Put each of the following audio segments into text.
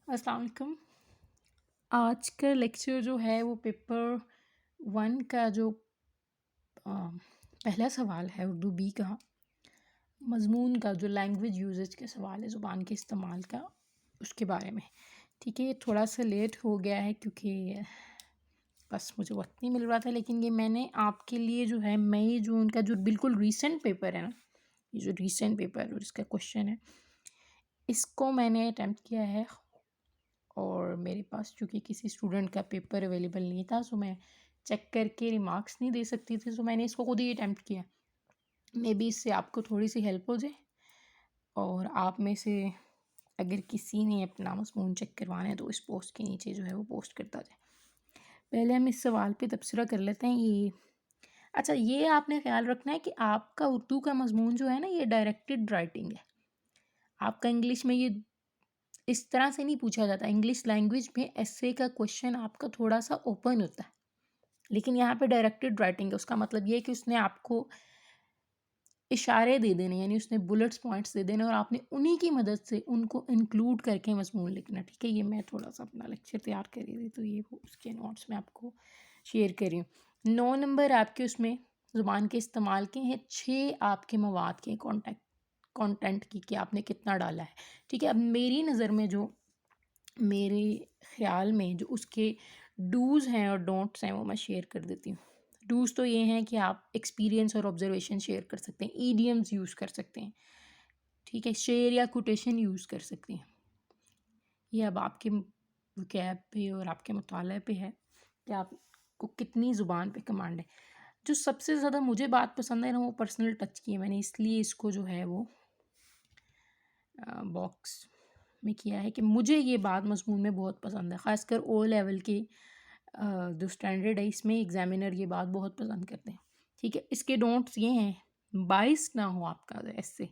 अस्सलाम वालेकुम। आज का लेक्चर जो है वो पेपर 1 का जो पहला सवाल है उर्दू बी का मज़मून का जो लैंग्वेज यूजेज के सवाल है ज़ुबान के इस्तेमाल का उसके बारे में। ठीक है, ये थोड़ा-सा लेट हो गया है क्योंकि बस मुझे वक़्त नहीं मिल रहा था, लेकिन ये मैंने आपके लिए जो है मई जून का जो बिल्कुल रीसेंट पेपर है ना, ये जो रीसेंट पेपर और इसका क्वेश्चन है, इसको मैंने अटेम्प्ट किया है। और मेरे पास चूँकि किसी स्टूडेंट का पेपर अवेलेबल नहीं था, सो मैं चेक करके रिमार्क्स नहीं दे सकती थी, सो मैंने इसको खुद ही अटेम्प्ट किया। मे बी इससे आपको थोड़ी सी हेल्प हो जाए और आप में से अगर किसी ने अपना मज़मून चेक करवाना है तो इस पोस्ट के नीचे जो है वो पोस्ट करता जाए। पहले हम इस सवाल पे तबसरा कर लेते हैं। अच्छा, ये आपने ख्याल रखना है कि आपका उर्दू का मज़मून जो है ना, ये डायरेक्टेड राइटिंग है। आपका इंग्लिश में ये इस तरह से नहीं पूछा जाता। इंग्लिश लैंग्वेज में एस्से का क्वेश्चन आपका थोड़ा सा ओपन होता है, लेकिन यहाँ पे डायरेक्टेड राइटिंग है। उसका मतलब ये है कि उसने आपको इशारे दे देने, यानी उसने बुलेट्स पॉइंट्स दे देने और आपने उन्हीं की मदद से उनको इंक्लूड करके मजमून लिखना। ठीक है, ये मैं थोड़ा सा अपना लेक्चर तैयार कर रही थी तो ये वो उसके नोट्स में आपको शेयर कर रही हूँ। 9 नंबर आपके उसमें ज़ुबान के इस्तेमाल के हैं, 6 आपके मवाद के कंटेंट की कि आपने कितना डाला है। ठीक है, अब मेरी नज़र में जो मेरे ख़्याल में जो उसके डूज़ हैं और डोंट्स हैं वो मैं शेयर कर देती हूँ। डूज़ तो ये हैं कि आप एक्सपीरियंस और ऑब्जर्वेशन शेयर कर सकते हैं, ईडियम्स यूज़ कर सकते हैं, ठीक है, शेयर या कोटेशन यूज़ कर सकते हैं। ये अब आपके वोकैब पे और आपके मुताले पे है कि आपको कितनी ज़ुबान पे कमांड है। जो सबसे ज़्यादा मुझे बात पसंद है ना, वो पर्सनल टच की है। मैंने इसलिए इसको जो है वो बॉक्स में किया है कि मुझे ये बात मज़मून में बहुत पसंद है। ख़ासकर ओ लेवल की जो स्टैंडर्ड है इसमें एग्ज़ामिनर ये बात बहुत पसंद करते हैं। ठीक है, इसके डोंट्स ये हैं, बाइस ना हो आपका ऐसे।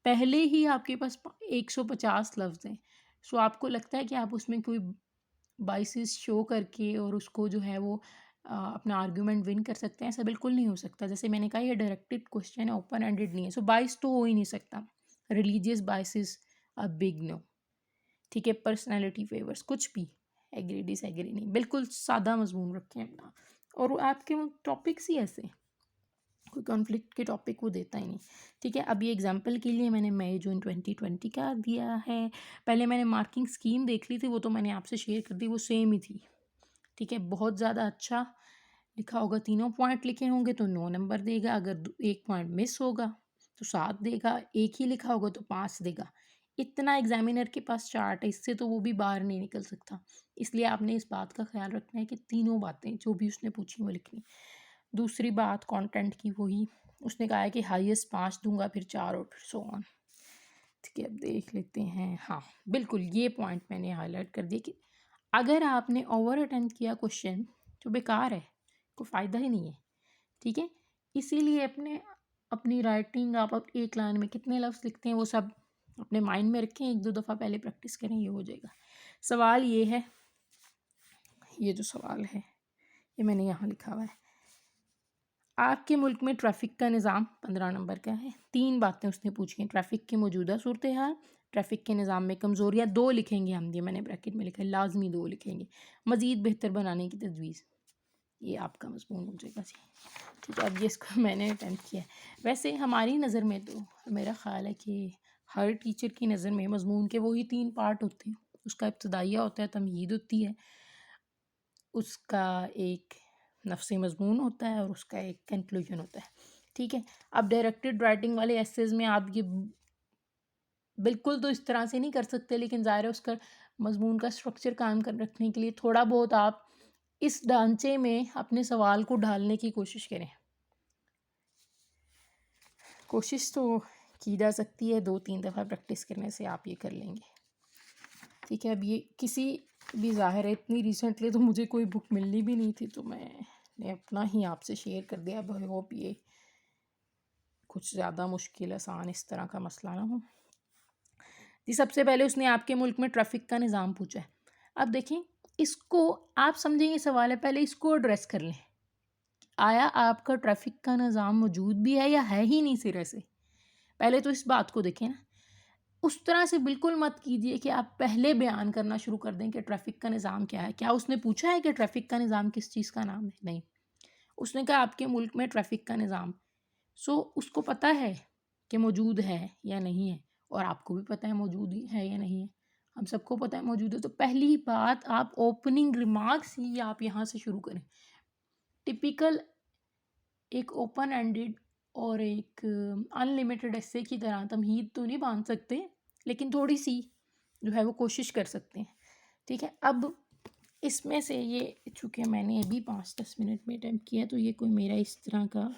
पहले ही आपके पास 150 लफ्ज़ हैं, सो आपको लगता है कि आप उसमें कोई बाइसेस शो करके और उसको जो है वो अपना आर्गुमेंट विन कर सकते हैं। ऐसा बिल्कुल नहीं हो सकता। जैसे मैंने कहा, ये डायरेक्टेड क्वेश्चन है, ओपन एंडेड नहीं है, सो बाइस तो हो ही नहीं सकता। Religious biases a big no. ठीक है, पर्सनैलिटी फेवर्स कुछ भी, एग्री डिसएग्री नहीं, बिल्कुल सादा मजमून रखें अपना। और आपके वो टॉपिक्स ही ऐसे, कोई कॉन्फ्लिक्ट के टॉपिक वो देता ही नहीं। ठीक है, अब ये एग्जांपल के लिए मैंने मई जून 2020 का दिया है। पहले मैंने मार्किंग स्कीम देख ली थी, वो तो मैंने आपसे शेयर कर दी, वो सेम ही थी। ठीक है, बहुत ज़्यादा अच्छा लिखा होगा, तीनों पॉइंट लिखे होंगे तो 9 नंबर देगा। अगर एक पॉइंट मिस होगा तो 7 देगा। एक ही लिखा होगा तो 5 देगा। इतना एग्जामिनर के पास चार्ट है, इससे तो वो भी बाहर नहीं निकल सकता। इसलिए आपने इस बात का ख्याल रखना है कि तीनों बातें जो भी उसने पूछी वो लिखनी। दूसरी बात कंटेंट की, वही उसने कहा है कि हाईएस्ट 5 दूंगा, फिर 4 और फिर सो ऑन। ठीक है, अब देख लेते हैं। हाँ, बिल्कुल ये पॉइंट मैंने हाईलाइट कर दिया कि अगर आपने ओवर अटेम्प्ट किया क्वेश्चन तो बेकार है, कोई फ़ायदा ही नहीं है। ठीक है, इसीलिए अपनी राइटिंग आप अब एक लाइन में कितने लफ्ज़ लिखते हैं वो सब अपने माइंड में रखें, 1-2 दफ़ा पहले प्रैक्टिस करें, ये हो जाएगा। सवाल ये है, ये जो सवाल है ये मैंने यहाँ लिखा हुआ है। आपके मुल्क में ट्रैफ़िक का निज़ाम 15 नंबर का है। 3 बातें उसने पूछी हैं, ट्रैफ़िक की मौजूदा सूरत हाल, ट्रैफ़िक के निज़ाम में कमज़ोरियाँ, 2 लिखेंगे हम, ये मैंने ब्रैकेट में लिखा है, लाज़मी 2 लिखेंगे। मज़ीद बेहतर बनाने की तजवीज़, ये आपका मज़मून हो जाएगा जी। ठीक है, अब ये इसको मैंने अटेम्प्ट किया है। वैसे हमारी नज़र में तो मेरा ख़्याल है कि हर टीचर की नज़र में मज़मून के वही 3 पार्ट होते हैं। उसका इब्तदाइया होता है, तमहीद होती है, उसका एक नफ़्सी मज़मून होता है और उसका एक कंक्लूजन होता है। ठीक है, अब डायरेक्टेड राइटिंग वाले एसेज़ में आप ये बिल्कुल तो इस तरह से नहीं कर सकते, लेकिन ज़ाहिर है उसका मज़मून का स्ट्रक्चर कायम कर रखने के लिए थोड़ा बहुत आप इस ढांचे में अपने सवाल को ढालने की कोशिश करें। कोशिश तो की जा सकती है, 2-3 दफ़ा प्रैक्टिस करने से आप ये कर लेंगे। ठीक है, अब ये किसी भी ज़ाहिर है इतनी रिसेंटली तो मुझे कोई बुक मिलनी भी नहीं थी, तो मैंने अपना ही आपसे शेयर कर दिया। आई होप ये कुछ ज़्यादा मुश्किल आसान इस तरह का मसला ना हो। जी, सबसे पहले उसने आपके मुल्क में ट्रैफ़िक का निज़ाम पूछा है। अब देखें, इसको आप समझें ये सवाल है, पहले इसको एड्रेस कर लें। आया आपका ट्रैफ़िक का निज़ाम मौजूद भी है या है ही नहीं सिरे से? पहले तो इस बात को देखें ना। उस तरह से बिल्कुल मत कीजिए कि आप पहले बयान करना शुरू कर दें कि ट्रैफ़िक का निज़ाम क्या है। क्या उसने पूछा है कि ट्रैफ़िक का निज़ाम किस चीज़ का नाम है? नहीं। उसने कहा आपके मुल्क में ट्रैफ़िक का निज़ाम। सो उसको पता है कि मौजूद है या नहीं है, और आपको भी पता है मौजूद ही है या नहीं है। हम सबको पता है मौजूद है। तो पहली बात, आप ओपनिंग रिमार्क्स ही आप यहाँ से शुरू करें। टिपिकल एक ओपन एंडेड और एक अनलिमिटेड एस्से की तरह तमहीद तो नहीं बांध सकते, लेकिन थोड़ी सी जो है वो कोशिश कर सकते हैं। ठीक है, अब इसमें से ये, चूँकि मैंने अभी 5-10 मिनट में अटेम्प्ट किया, तो ये कोई मेरा इस तरह का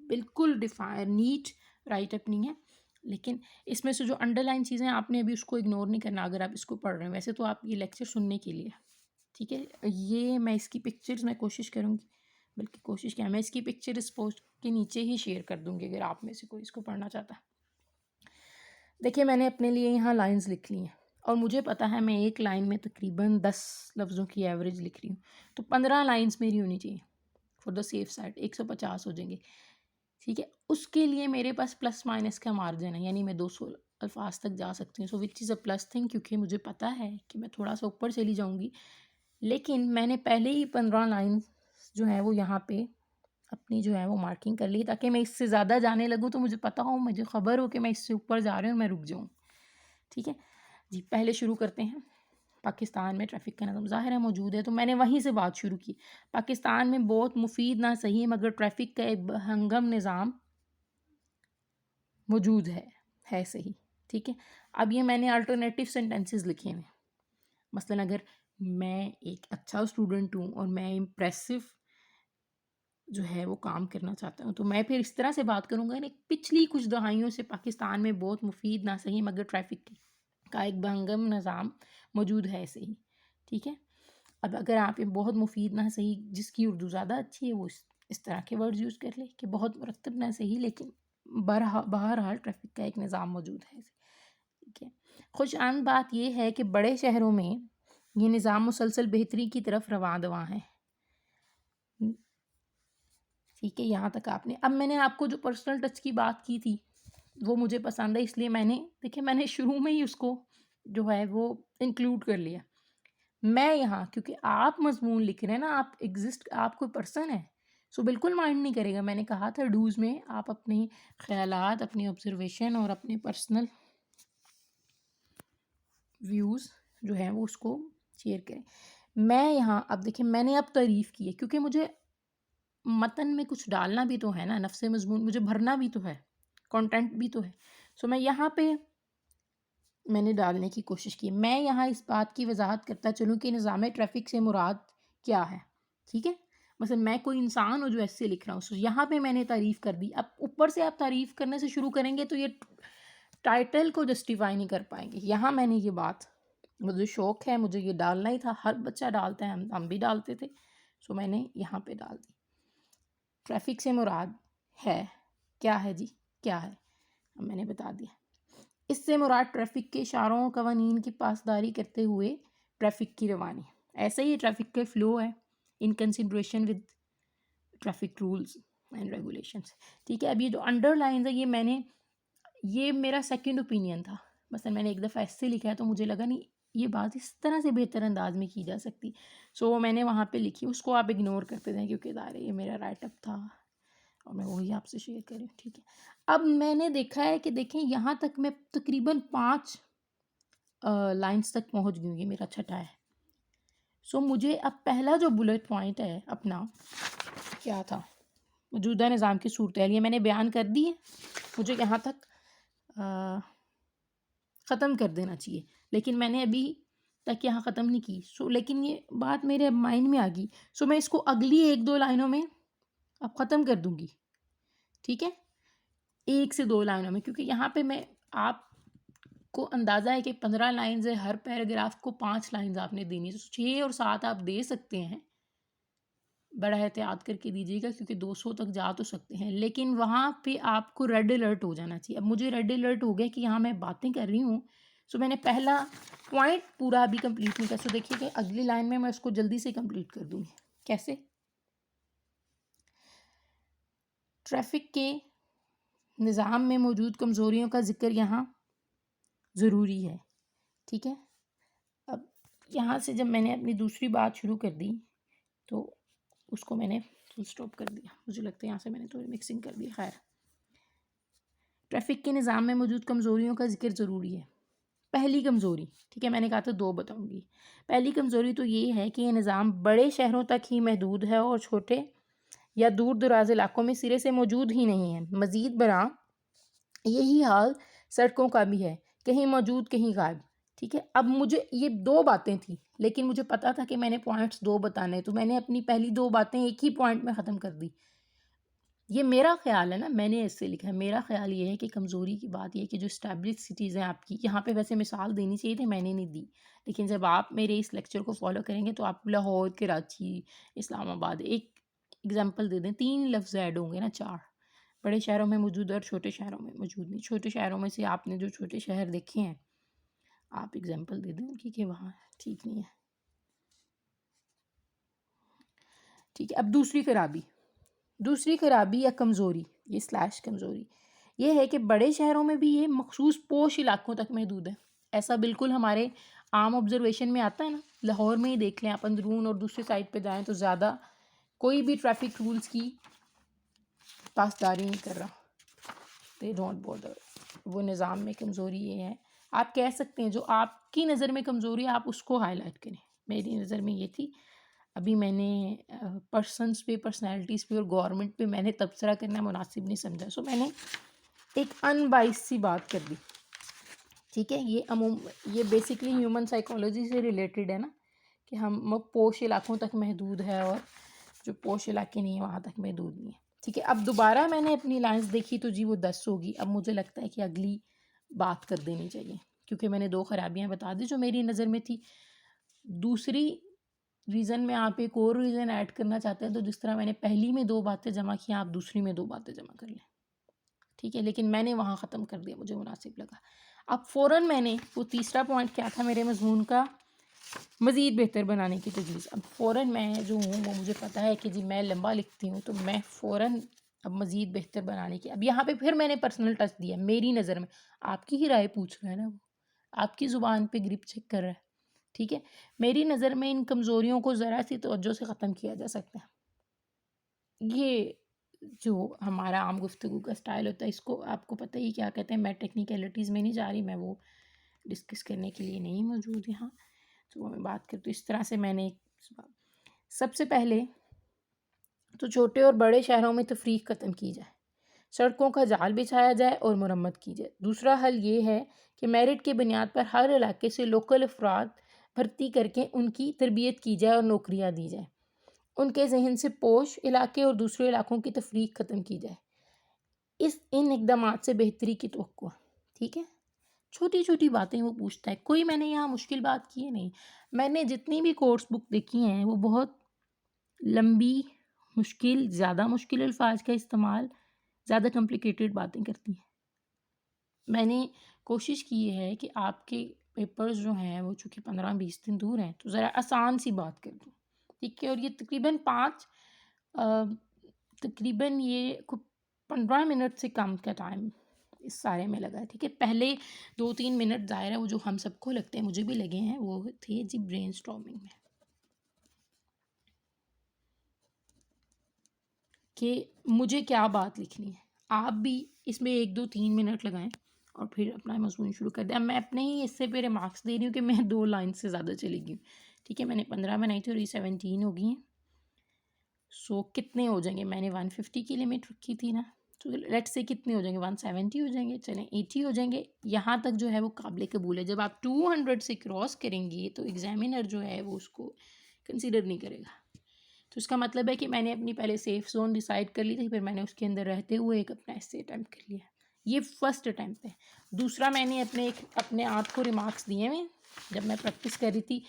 बिल्कुल नीट राइट अप नहीं है, लेकिन इसमें से जो अंडरलाइन चीज़ें आपने अभी उसको इग्नोर नहीं करना अगर आप इसको पढ़ रहे हैं। वैसे तो आप ये लेक्चर सुनने के लिए, ठीक है, ये मैं इसकी पिक्चर्स मैं कोशिश करूँगी, बल्कि कोशिश क्या, मैं इसकी पिक्चर इस पोस्ट के नीचे ही शेयर कर दूँगी अगर आप में से कोई इसको पढ़ना चाहता है। देखिए, मैंने अपने लिए यहाँ लाइंस लिख ली हैं और मुझे पता है मैं एक लाइन में तकरीबन 10 लफ्ज़ों की एवरेज लिख रही हूँ, तो 15 लाइंस मेरी होनी चाहिए फॉर द सेफ साइड, 150 हो जाएंगे। ठीक है, उसके लिए मेरे पास प्लस माइनस का मार्जिन है, यानी मैं 200 अल्फाज तक जा सकती हूँ। So which is a plus thing, क्योंकि मुझे पता है कि मैं थोड़ा सा ऊपर चली जाऊँगी, लेकिन मैंने पहले ही 15 लाइन जो है वो यहाँ पे अपनी जो है वो मार्किंग कर ली, ताकि मैं इससे ज़्यादा जाने लगूँ तो मुझे पता हो, मुझे ख़बर हो कि मैं इससे ऊपर जा रही हूँ, मैं रुक जाऊँ। ठीक है जी, पहले शुरू करते हैं। पाकिस्तान में ट्रैफ़िक का निज़ाम ज़ाहिर है मौजूद है, तो मैंने वहीं से बात शुरू की। पाकिस्तान में बहुत मुफीद ना सही मगर ट्रैफ़िक का एक हंगम निज़ाम मौजूद है सही। ठीक है, अब ये मैंने अल्टरनेटिव सेंटेंसेस लिखे हैं। मसलन अगर मैं एक अच्छा स्टूडेंट हूँ और मैं इम्प्रेसिव जो है वो काम करना चाहता हूँ, तो मैं फिर इस तरह से बात करूँगा कि पिछली कुछ दहाइयों से पाकिस्तान में बहुत मुफीद ना सही मगर ट्रैफ़िक का एक बहंगम निज़ाम मौजूद है सही। ठीक है, अब अगर आप ये बहुत मुफीद ना सही, जिसकी उर्दू ज़्यादा अच्छी है वो इस तरह के वर्ड्स यूज़ कर ले कि बहुत मुरत्तब ना सही, लेकिन बहरहाल ट्रैफ़िक का एक निज़ाम मौजूद है। ठीक है, खुशआमद बात यह है कि बड़े शहरों में ये निज़ाम मुसलसल बेहतरी की तरफ रवां दवां है। ठीक है, यहाँ तक आपने, अब मैंने आपको जो पर्सनल टच की बात की थी वो मुझे पसंद है, इसलिए मैंने शुरू में ही उसको जो है वो इंक्लूड कर लिया। मैं यहाँ, क्योंकि आप मजमून लिख रहे हैं ना, आप कोई पर्सन है, सो बिल्कुल माइंड नहीं करेगा। मैंने कहा था डूज में आप अपने ख्यालात, अपनी ऑब्जर्वेशन और अपने पर्सनल व्यूज़ जो है वो उसको शेयर करें। मैं यहाँ, अब देखिए मैंने अब तारीफ़ की है क्योंकि मुझे मतन में कुछ डालना भी तो है ना, नफ्से मजमून मुझे भरना भी तो है, कंटेंट भी तो है। सो मैं यहाँ पे मैंने डालने की कोशिश की। मैं यहाँ इस बात की वजाहत करता चलूँ कि निज़ाम ट्रैफ़िक से मुराद क्या है। ठीक है, मसलन मैं कोई इंसान हूँ जो ऐसे लिख रहा हूँ, सो यहाँ पे मैंने तारीफ़ कर दी। अब ऊपर से आप तारीफ़ करने से शुरू करेंगे तो ये टाइटल को जस्टिफाई नहीं कर पाएंगे। यहाँ मैंने ये बात, मुझे शौक़ है, मुझे ये डालना ही था, हर बच्चा डालता है, हम भी डालते थे, सो मैंने यहाँ पे डाल दी। ट्रैफ़िक से मुराद है, क्या है जी, क्या है, अब मैंने बता दिया। इससे मुराद ट्रैफ़िक के इशारों कवानीन की पासदारी करते हुए ट्रैफ़िक की रवानी, ऐसे ही ट्रैफ़िक के फ़्लो है in consideration with traffic rules and regulations. ठीक है, अब ये जो अंडरलाइन है ये मेरा सेकंड ओपिनियन था। मसलन मैंने एक दफ़ा ऐसे लिखा है तो मुझे लगा नहीं, ये बात इस तरह से बेहतर अंदाज में की जा सकती, सो मैंने वहाँ पे लिखी। उसको आप इग्नोर करते थे क्योंकि ज़ाहिर ये मेरा राइट अप था और मैं वही आपसे शेयर कर रही हूँ। ठीक है, अब मैंने देखा है कि देखें यहाँ तक मैं तकरीबन 5 लाइन्स तक पहुँच गई हूँ, ये मेरा छठा है। सो मुझे अब पहला जो बुलेट पॉइंट है अपना, क्या था, मौजूदा निज़ाम की सूरत-ए-हाल, ये मैंने बयान कर दी है, मुझे यहाँ तक ख़त्म कर देना चाहिए, लेकिन मैंने अभी तक यहाँ ख़त्म नहीं की। सो लेकिन ये बात मेरे माइंड में आ गई, सो मैं इसको अगली 1-2 लाइनों में अब ख़त्म कर दूँगी। ठीक है, 1 से 2 लाइनों में, क्योंकि यहाँ पे मैं आपको अंदाज़ा है कि 15 लाइन्स है, हर पैराग्राफ को 5 लाइन्स आपने देनी है, 6 और 7 आप दे सकते हैं, बड़ा एहतियात करके दीजिएगा क्योंकि 200 तक जा तो सकते हैं, लेकिन वहाँ पे आपको रेड अलर्ट हो जाना चाहिए। अब मुझे रेड अलर्ट हो गया कि यहाँ मैं बातें कर रही हूँ, सो मैंने पहला पॉइंट पूरा अभी कंप्लीट नहीं किया। सो देखिए कि अगली लाइन में मैं उसको जल्दी से कंप्लीट कर दूँगी। कैसे? ट्रैफिक के निज़ाम में मौजूद कमज़ोरियों का ज़िक्र यहाँ ज़रूरी है। ठीक है, अब यहाँ से जब मैंने अपनी दूसरी बात शुरू कर दी तो उसको मैंने फुल स्टॉप कर दिया। मुझे लगता है यहाँ से मैंने थोड़ी मिक्सिंग कर दी। खैर, ट्रैफिक के निज़ाम में मौजूद कमज़ोरियों का ज़िक्र ज़रूरी है। पहली कमज़ोरी, ठीक है, मैंने कहा था 2 बताऊँगी। पहली कमज़ोरी तो ये है कि ये निज़ाम बड़े शहरों तक ही महदूद है और छोटे या दूर दराज इलाकों में सिरे से मौजूद ही नहीं है। मज़ीद बरआं यही हाल सड़कों का भी है, कहीं मौजूद कहीं गायब। ठीक है, अब मुझे ये 2 बातें थी, लेकिन मुझे पता था कि मैंने पॉइंट्स 2 बताने, तो मैंने अपनी पहली 2 बातें एक ही पॉइंट में ख़त्म कर दी। ये मेरा ख़्याल है ना, मैंने ऐसे लिखा है। मेरा ख़्याल ये है कि कमज़ोरी की बात ये है कि जो एस्टैब्लिश सिटीज़ हैं आपकी, यहाँ पे वैसे मिसाल देनी चाहिए थी, मैंने नहीं दी। लेकिन जब आप मेरे इस लेक्चर को फ़ॉलो करेंगे तो आप लाहौर, कराची, इस्लामाबाद, एक एग्ज़ाम्पल दे दें, 3 लफ्ज़ ऐड होंगे ना, 4 बड़े शहरों में मौजूद और छोटे शहरों में मौजूद नहीं। छोटे शहरों में से आपने जो छोटे शहर देखे हैं, आप एग्ज़ाम्पल दे दें उनकी कि वहाँ ठीक नहीं है। ठीक है, अब दूसरी खराबी या कमज़ोरी, ये स्लैश कमज़ोरी, ये है कि बड़े शहरों में भी ये मखसूस पोश इलाकों तक महदूद है। ऐसा बिल्कुल हमारे आम ऑब्जर्वेशन में आता है ना। लाहौर में ही देख लें आप, अंदरून और दूसरी साइड पे जाएं तो ज़्यादा कोई भी ट्रैफिक रूल्स की पासदारी नहीं कर रहा। They don't bother. वो निज़ाम में कमज़ोरी ये है, आप कह सकते हैं जो आपकी नज़र में कमज़ोरी है आप उसको हाईलाइट करें। मेरी नज़र में ये थी। अभी मैंने पर्सन्स पे, पर्सनैलिटीज़ पे और गवर्नमेंट पे मैंने तबसरा करना मुनासिब नहीं समझा, सो मैंने एक अनबाइस सी बात कर दी। ठीक है, ये बेसिकली ह्यूमन साइकोलॉजी से रिलेटेड है ना, कि हम पोश इलाकों तक महदूद है और जो पोश इलाके नहीं है वहाँ तक महदूद नहीं है। ठीक है, अब दोबारा मैंने अपनी लाइन्स देखी तो जी वो 10 होगी। अब मुझे लगता है कि अगली बात कर देनी चाहिए, क्योंकि मैंने 2 खराबियाँ बता दी जो मेरी नज़र में थी। दूसरी रीज़न में आप एक और रीज़न ऐड करना चाहते हैं तो जिस तरह मैंने पहली में 2 बातें जमा की, आप दूसरी में 2 बातें जमा कर लें। ठीक है, लेकिन मैंने वहाँ ख़त्म कर दिया, मुझे मुनासिब लगा। अब फ़ौरन मैंने वो तीसरा पॉइंट क्या था मेरे मज़मून का, मज़ीद बेहतर बनाने की तजवीज़। अब फ़ौरन मैं जो हूँ वो मुझे पता है कि जी मैं लंबा लिखती हूँ, तो मैं फ़ौरन अब मज़ीद बेहतर बनाने की, अब यहाँ पे फिर मैंने पर्सनल टच दिया। मेरी नज़र में आपकी ही राय पूछ रहा है ना वो, आपकी ज़ुबान पे ग्रिप चेक कर रहा है। ठीक है, मेरी नज़र में इन कमज़ोरियों को ज़रा सी तवज्जो से ख़त्म किया जा सकता है। ये जो हमारा आम गुफ्तगू का स्टाइल होता है, इसको आपको पता ही क्या कहते हैं। मैं टेक्निकलिटीज़ में नहीं जा रही, मैं वो डिस्कस करने के लिए नहीं मौजूद यहाँ। तो मैं बात करूँ तो इस तरह से मैंने सबसे पहले तो छोटे और बड़े शहरों में तफरीक ख़त्म की जाए, सड़कों का जाल बिछाया जाए और मुरम्मत की जाए। दूसरा हल ये है कि मेरिट की बुनियाद पर हर इलाके से लोकल अफराद भर्ती करके उनकी तरबियत की जाए और नौकरियाँ दी जाए। उनके जहन से पोश इलाके और दूसरे इलाकों की तफरीक ख़त्म की जाए। इन इकदाम से बेहतरी की तवक्को। ठीक है, छोटी छोटी बातें वो पूछता है, कोई मैंने यहाँ मुश्किल बात की है नहीं। मैंने जितनी भी कोर्स बुक देखी हैं वो बहुत लंबी, मुश्किल, ज़्यादा मुश्किल अल्फाज का इस्तेमाल, ज़्यादा कॉम्प्लिकेटेड बातें करती हैं। मैंने कोशिश की है कि आपके पेपर्स जो हैं वो चूँकि 15-20 दिन दूर हैं तो ज़रा आसान सी बात कर दूँ। ठीक है, और ये तकरीबन ये 15 मिनट से कम का टाइम इस सारे में लगा है। ठीक है, पहले 2-3 मिनट ज़ाहिर है वो जो हम सबको लगते हैं, मुझे भी लगे हैं, वो थे जी ब्रेनस्टॉर्मिंग में, कि मुझे क्या बात लिखनी है। आप भी इसमें 1-2-3 मिनट लगाएं और फिर अपना मज़मून शुरू कर दें। अब मैं अपने ही हिस्से पे रिमार्क्स दे रही हूँ कि मैं 2 लाइन से ज़्यादा चली गई हूँ। ठीक है, मैंने 15 बनाई थी और ये 17 हो गई हैं। सो कितने हो जाएंगे, मैंने 150 की लिमिट रखी थी ना, तो लेट्स से कितने हो जाएंगे, 170 हो जाएंगे, चलें 80 हो जाएंगे। यहाँ तक जो है वो काबिल कबूल है। जब आप 200 से क्रॉस करेंगे तो एग्जामिनर जो है वो उसको कंसिडर नहीं करेगा। तो इसका मतलब है कि मैंने अपनी पहले सेफ जोन डिसाइड कर ली थी, फिर मैंने उसके अंदर रहते हुए एक अपना ऐसे अटैम्प्ट कर लिया। ये फर्स्ट अटैम्प्ट है। दूसरा मैंने अपने आप को रिमार्क्स दिए हैं जब मैं प्रैक्टिस कर रही थी।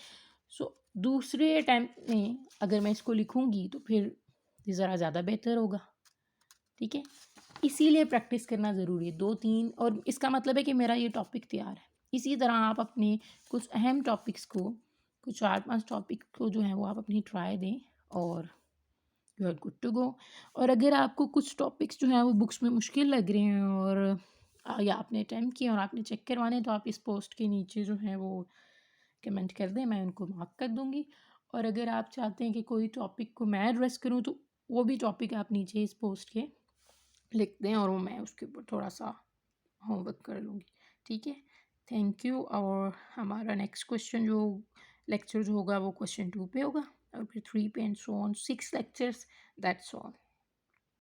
सो दूसरे अटैम्प्ट में अगर मैं इसको लिखूँगी तो फिर ज़रा ज़्यादा बेहतर होगा। ठीक है, इसीलिए प्रैक्टिस करना ज़रूरी है। 2-3, और इसका मतलब है कि मेरा ये टॉपिक तैयार है। इसी तरह आप अपने कुछ अहम टॉपिक्स को, कुछ 4-5 टॉपिक को जो है वो आप अपनी ट्राई दें और you are good to go. और अगर आपको कुछ टॉपिक्स जो हैं वो बुक्स में मुश्किल लग रहे हैं और या आपने अटेम्प्ट किया और आपने चेक करवाने हैं, तो आप इस पोस्ट के नीचे जो है वो कमेंट कर दें, मैं उनको मार्क कर दूँगी। और अगर आप चाहते हैं कि कोई टॉपिक को मैं एड्रेस करूँ, तो वो भी टॉपिक आप नीचे इस पोस्ट के लिख दें और वो मैं उसके ऊपर थोड़ा-सा होमवर्क कर लूँगी। ठीक है? Thank you. और हमारा नेक्स्ट क्वेश्चन जो लेक्चर जो होगा वो क्वेश्चन 2 पे होगा और फिर 3 पे and so on, 6 lectures, that's all.